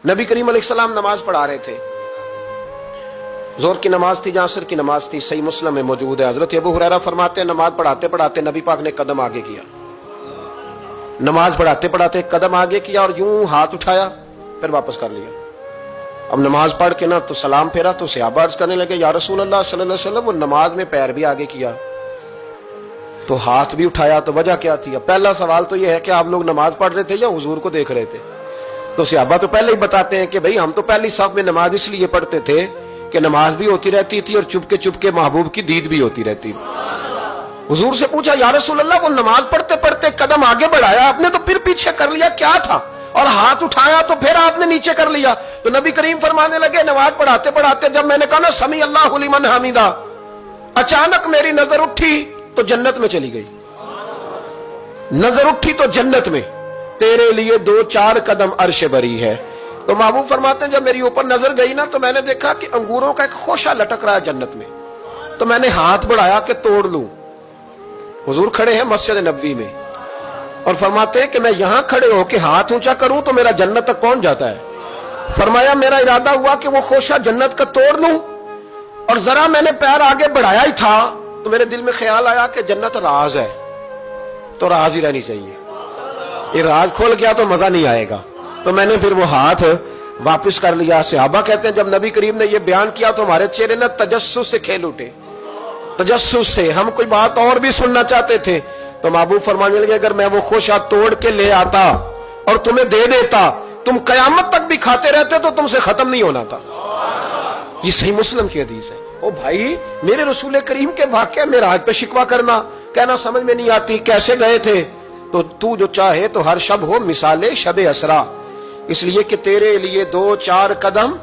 نبی کریم علیہ السلام نماز پڑھا رہے تھے، ظہر کی نماز تھی یا عصر کی نماز تھی، صحیح مسلم میں موجود ہے۔ حضرت ابو ہریرہ فرماتے ہیں نماز پڑھاتے پڑھاتے نبی پاک نے قدم آگے کیا، نماز پڑھاتے پڑھاتے قدم آگے کیا اور یوں ہاتھ اٹھایا پھر واپس کر لیا۔ اب نماز پڑھ کے نا تو سلام پھیرا تو صحابہ عرض کرنے لگے یا رسول اللہ صلی اللہ علیہ وسلم وہ نماز میں پیر بھی آگے کیا تو ہاتھ بھی اٹھایا، تو وجہ کیا تھی؟ پہلا سوال تو یہ ہے کہ آپ لوگ نماز پڑھ رہے تھے یا حضور کو دیکھ رہے تھے؟ تو صحابہ تو پہلے ہی بتاتے ہیں کہ بھئی ہم تو پہلی صف میں نماز اس لیے پڑھتے تھے کہ نماز بھی ہوتی رہتی تھی اور چپ کے محبوب کی دید بھی ہوتی رہتی تھی۔ حضور سے پوچھا یا رسول اللہ وہ نماز پڑھتے پڑھتے قدم آگے بڑھایا آپ نے تو پھر پیچھے کر لیا، کیا تھا؟ اور ہاتھ اٹھایا تو پھر آپ نے نیچے کر لیا۔ تو نبی کریم فرمانے لگے نماز پڑھاتے پڑھاتے جب میں نے کہا نا سمی اللہ لمن حمیدہ، اچانک میری نظر اٹھی تو جنت میں چلی گئی، نظر اٹھی تو جنت میں، تیرے لیے 2-4 قدم عرش بری ہے۔ تو محبوب فرماتے ہیں جب میری اوپر نظر گئی نا تو میں نے دیکھا کہ انگوروں کا ایک خوشہ لٹک رہا ہے جنت میں، تو میں نے ہاتھ بڑھایا کہ توڑ لوں۔ حضور کھڑے ہیں مسجد نبوی میں اور فرماتے ہیں کہ میں یہاں کھڑے ہو کے ہاتھ اونچا کروں تو میرا جنت تک پہنچ جاتا ہے۔ فرمایا میرا ارادہ ہوا کہ وہ خوشہ جنت کا توڑ لوں، اور ذرا میں نے پیر آگے بڑھایا ہی تھا تو میرے دل میں خیال آیا کہ جنت راز ہے تو راز ہی رہنی چاہیے، یہ راز کھول گیا تو مزہ نہیں آئے گا، تو میں نے پھر وہ ہاتھ واپس کر لیا۔ صحابہ کہتے ہیں جب نبی کریم نے یہ بیان کیا تو ہمارے چہرے نے تجسس سے کھیل اٹھے، تجسس سے ہم کوئی بات اور بھی سننا چاہتے تھے۔ تو محبوب فرمانے لگے اگر میں وہ خوشہ توڑ کے لے آتا اور تمہیں دے دیتا تم قیامت تک بھی کھاتے رہتے تو تم سے ختم نہیں ہونا تھا۔ یہ صحیح مسلم کی حدیث ہے۔ او بھائی میرے رسول کریم کے واقعہ معراج پہ شکوہ کرنا، کہنا سمجھ میں نہیں آتی کیسے گئے تھے، تو جو چاہے تو ہر شب ہو مثال شب اسرا، اس لیے کہ تیرے لیے 2-4 قدم